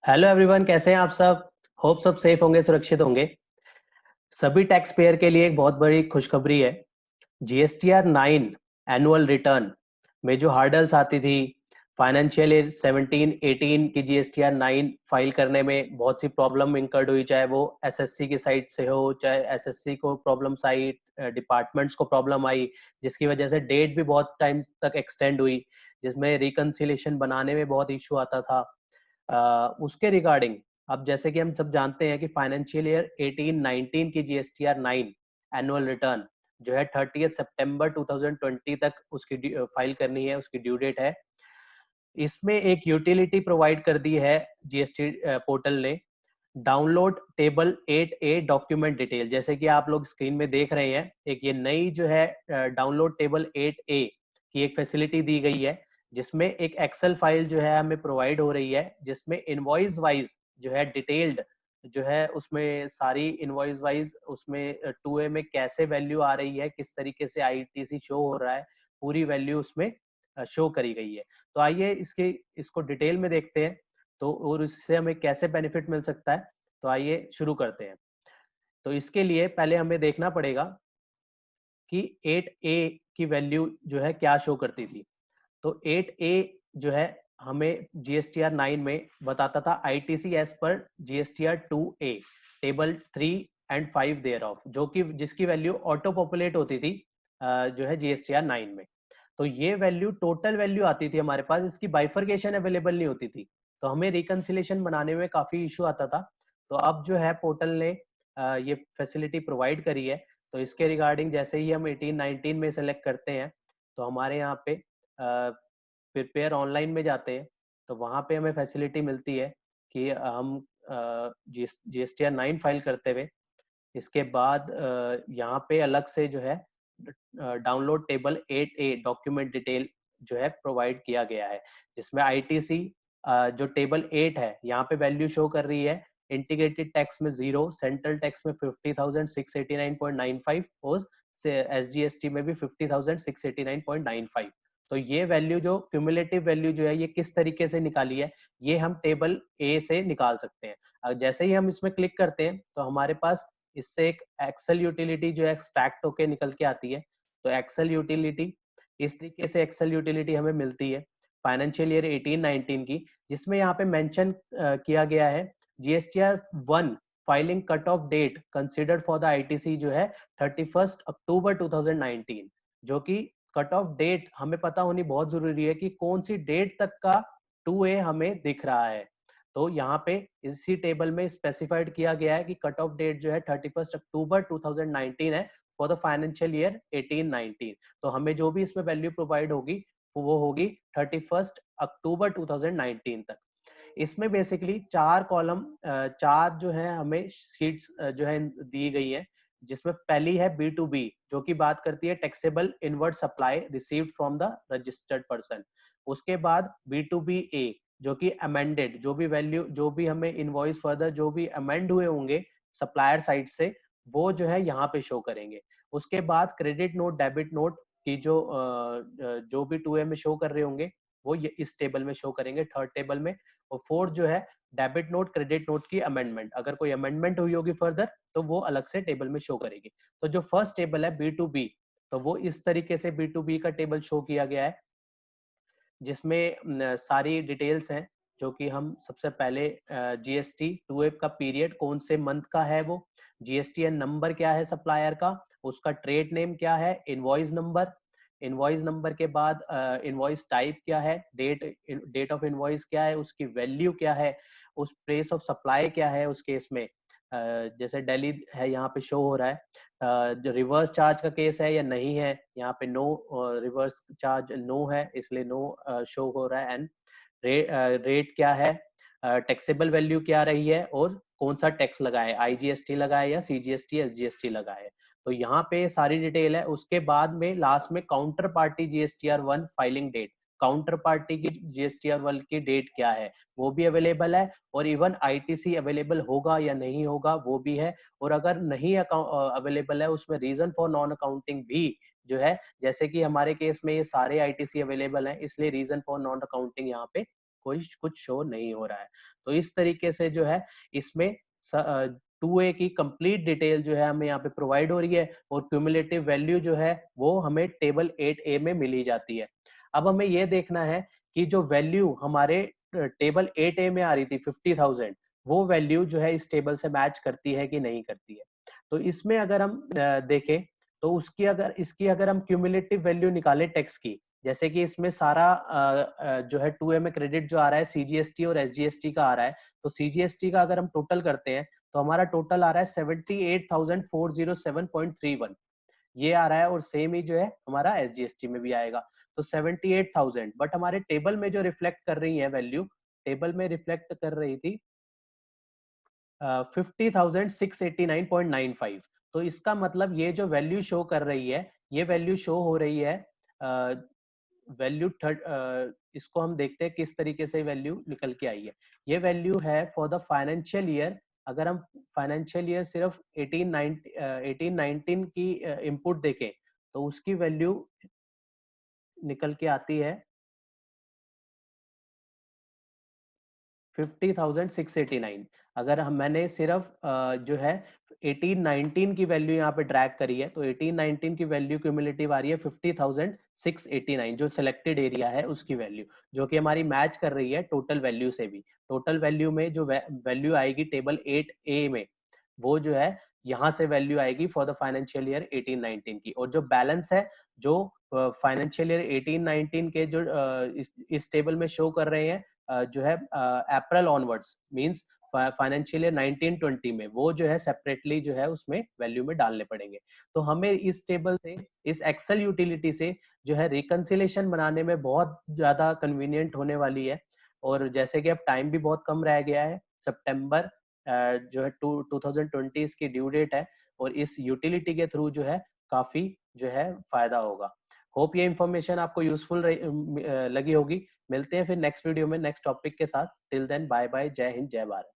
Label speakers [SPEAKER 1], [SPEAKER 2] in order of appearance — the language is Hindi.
[SPEAKER 1] हेलो एवरीवन, कैसे हैं आप सब। होप सब सेफ होंगे, सुरक्षित होंगे। सभी टैक्स पेयर के लिए एक बहुत बड़ी खुशखबरी है। जीएसटीआर 9 एनुअल रिटर्न में जो हार्डल्स आती थी, फाइनेंशियल ईयर 17-18 की जीएसटीआर 9 फाइल करने में बहुत सी प्रॉब्लम इंकर्ड हुई, चाहे वो एसएससी की साइड से हो, चाहे एसएससी को प्रॉब्लम्स आई, डिपार्टमेंट्स को प्रॉब्लम आई, जिसकी वजह से डेट भी बहुत टाइम तक एक्सटेंड हुई, जिसमें रिकंसिलेशन बनाने में बहुत इशू आता था। उसके रिगार्डिंग अब जैसे कि हम सब जानते हैं कि फाइनेंशियल ईयर 18-19 की जीएसटीआर 9 एनुअल रिटर्न जो है 30 सितंबर 2020 तक उसकी फाइल करनी है, उसकी ड्यू डेट है। इसमें एक यूटिलिटी प्रोवाइड कर दी है जीएसटी पोर्टल ने, download table 8A document detail. जैसे कि आप लोग स्क्रीन में देख रहे हैं, एक ये नई जो है डाउनलोड टेबल 8A की एक फैसिलिटी दी गई है, जिसमें एक एक्सेल फाइल जो है हमें प्रोवाइड हो रही है, जिसमें इनवॉइस वाइज जो है डिटेल्ड जो है, उसमें सारी इनवॉइस वाइज उसमें 2A में कैसे वैल्यू आ रही है, किस तरीके से आईटीसी शो हो रहा है, पूरी वैल्यू उसमें शो करी गई है। तो आइए इसको डिटेल में देखते हैं, तो और इससे हमें कैसे बेनिफिट मिल सकता है। तो आइए शुरू करते हैं। तो इसके लिए पहले हमें देखना पड़ेगा कि 8A की वैल्यू जो है क्या शो करती थी। तो 8A जो है हमें जीएसटीआर 9 में बताता था आईटीसी एज पर GSTR 2A table 3 and 5 thereof, जो कि जिसकी वैल्यू ऑटो पॉपुलेट होती थी जो है जीएसटीआर 9 में। तो ये वैल्यू टोटल वैल्यू आती थी हमारे पास, इसकी बाइफर्केशन अवेलेबल नहीं होती थी, तो हमें रिकंसिलेशन बनाने में काफी इशू आता था। तो अब जो है पोर्टल ने ये फैसिलिटी प्रोवाइड करी है। तो इसके रिगार्डिंग जैसे ही हम 18-19 में सेलेक्ट करते हैं, तो हमारे यहाँ पे प्रिपेयर ऑनलाइन में जाते हैं, तो वहाँ पे हमें फैसिलिटी मिलती है कि हम जीएसटीआर 9 फाइल करते हुए, इसके बाद यहाँ पे अलग से जो है download table 8A document detail जो है प्रोवाइड किया गया है, जिसमें आईटीसी जो टेबल 8 है यहाँ पे वैल्यू शो कर रही है इंटीग्रेटेड टैक्स में 0, सेंट्रल टैक्स में 50,689.95 और एसजीएसटी में भी 50,689.95। तो ये वैल्यू जो क्यूमुलेटिव वैल्यू जो है ये किस तरीके से निकाली है, ये हम टेबल ए से निकाल सकते हैं। जैसे ही हम इसमें क्लिक करते हैं, तो हमारे पास इससे एक एक्सेल यूटिलिटी जो है एक्सट्रैक्ट होके निकल के आती है। तो एक्सेल यूटिलिटी, इस तरीके से एक्सेल यूटिलिटी हमें मिलती है फाइनेंशियल ईयर 18-19 की, जिसमें यहाँ पे मेंशन किया गया है GSTR 1 filing cut off date considered for the ITC जो है 31 अक्टूबर 2019, जो कि कट ऑफ डेट हमें पता होनी बहुत जरूरी है कि कौन सी डेट तक का 2A हमें दिख रहा है। तो यहाँ पे इसी टेबल में स्पेसिफाइड किया गया है कि कट ऑफ डेट जो है 31 अक्टूबर 2019 है फॉर द फाइनेंशियल ईयर 18-19। तो हमें जो भी इसमें वैल्यू प्रोवाइड होगी वो होगी 31 अक्टूबर 2019 तक। इसमें बेसिकली 4 कॉलम, 4 जो है हमें शीट्स जो है दी गई है, जिसमें पहली है B2B, जो कि बात करती है taxable inward supply received from the registered person. उसके बाद B2BA, जो कि अमेंडेड, जो भी वैल्यू, जो भी हमें इनवॉइस फर्दर जो भी अमेंड हुए होंगे सप्लायर साइड से, वो जो है यहाँ पे शो करेंगे। उसके बाद क्रेडिट नोट, डेबिट नोट की जो भी 2A में शो कर रहे होंगे वो ये इस टेबल में शो करेंगे, थर्ड टेबल में। और फोर्थ जो है डेबिट नोट, क्रेडिट नोट की अमेंडमेंट, अगर कोई अमेंडमेंट हुई होगी फर्दर तो वो अलग से टेबल में शो करेगी। तो जो फर्स्ट टेबल है B2B, तो वो इस तरीके से B2B का टेबल शो किया गया है, जिसमें सारी डिटेल्स हैं, जो कि हम सबसे पहले जीएसटी 2A का पीरियड कौन से मंथ का है, वो जीएसटीएन नंबर क्या है सप्लायर का, उसका ट्रेड नेम क्या है, इनवॉइस नंबर, इनवॉइस नंबर के बाद इनवॉइस टाइप क्या है, डेट ऑफ इनवॉइस क्या है, उसकी वैल्यू क्या है, उस प्लेस ऑफ सप्लाई क्या है उस केस में, जैसे दिल्ली है यहाँ पे शो हो रहा है। जो रिवर्स चार्ज का केस है या नहीं है, यहाँ पे नो रिवर्स चार्ज नो है, इसलिए नो शो हो रहा है। एंड रेट क्या है, टैक्सेबल वैल्यू क्या रही है, और कौन सा टैक्स लगा है, आईजीएसटी लगा है या सीजीएसटी एसजीएसटी लगा है। तो यहाँ पे सारी डिटेल है। उसके बाद में लास्ट में counter party GSTR 1 filing date, counter party की जीएसटीआर 1 की डेट क्या है वो भी अवेलेबल है, और इवन आईटीसी अवेलेबल होगा या नहीं होगा वो भी है। और अगर नहीं अवेलेबल है, उसमें रीजन फॉर नॉन अकाउंटिंग भी जो है, जैसे कि हमारे केस में ये सारे आईटीसी अवेलेबल हैं, इसलिए रीजन फॉर नॉन अकाउंटिंग यहाँ पे कोई कुछ शो नहीं हो रहा है। तो इस तरीके से जो है इसमें 2A की कंप्लीट डिटेल जो है हमें यहाँ पे प्रोवाइड हो रही है और क्यूमुलेटिव वैल्यू जो है वो हमें टेबल 8A में मिली जाती है। अब हमें ये देखना है कि जो वैल्यू हमारे टेबल 8A में आ रही थी 50,000, वो वैल्यू जो है इस टेबल से मैच करती है कि नहीं करती है। तो इसमें अगर हम देखें तो इसकी अगर हम क्यूमुलेटिव वैल्यू निकालें टैक्स की, जैसे कि इसमें सारा जो है 2A में क्रेडिट जो आ रहा है CGST और SGST का आ रहा है, तो CGST का अगर हम टोटल करते हैं तो हमारा टोटल आ रहा है 78,407.31, ये आ रहा है। और सेम ही जो है हमारा SGST में भी आएगा, तो 78,000। बट हमारे टेबल में जो रिफ्लेक्ट कर रही है वैल्यू, टेबल में रिफ्लेक्ट कर रही थी 50,689.95। तो इसका मतलब ये जो वैल्यू शो कर रही है, ये वैल्यू शो हो रही है वैल्यू इसको हम देखते हैं किस तरीके से वैल्यू निकल के आई है। ये वैल्यू है फॉर द फाइनेंशियल ईयर। अगर हम फाइनेंशियल ईयर सिर्फ 18-19 की इनपुट देखें तो उसकी वैल्यू निकल के आती है 50,689। अगर हम मैंने सिर्फ जो है 18-19 की वैल्यू यहाँ पे ड्रैग करी है, तो 18-19 की वैल्यू क्यूमुलेटिव आ रही है 50,689, जो सिलेक्टेड एरिया है उसकी वैल्यू, जो कि हमारी मैच कर रही है टोटल वैल्यू से भी। टोटल वैल्यू में जो वैल्यू आएगी टेबल 8A में, वो जो है यहाँ से वैल्यू आएगी फॉर द फाइनेंशियल ईयर 18-19 की। और जो बैलेंस है, जो फाइनेंशियल ईयर 18-19 के जो इस टेबल में शो कर रहे हैं जो है अप्रैल ऑनवर्ड्स, मींस फाइनेंशियल ईयर 19-20 में, वो जो है सेपरेटली जो है उसमें वैल्यू में डालने पड़ेंगे। तो हमें इस टेबल से, इस एक्सेल यूटिलिटी से जो है रिकंसिलेशन बनाने में बहुत ज्यादा कन्वीनियंट होने वाली है। और जैसे कि अब टाइम भी बहुत कम रह गया है, सितंबर जो है 2020 इसकी ड्यू डेट है, और इस यूटिलिटी के थ्रू जो है काफी जो है फायदा होगा। होप ये इन्फॉर्मेशन आपको यूजफुल लगी होगी। मिलते हैं फिर नेक्स्ट वीडियो में नेक्स्ट टॉपिक के साथ। टिल देन बाय बाय, जय हिंद, जय भारत।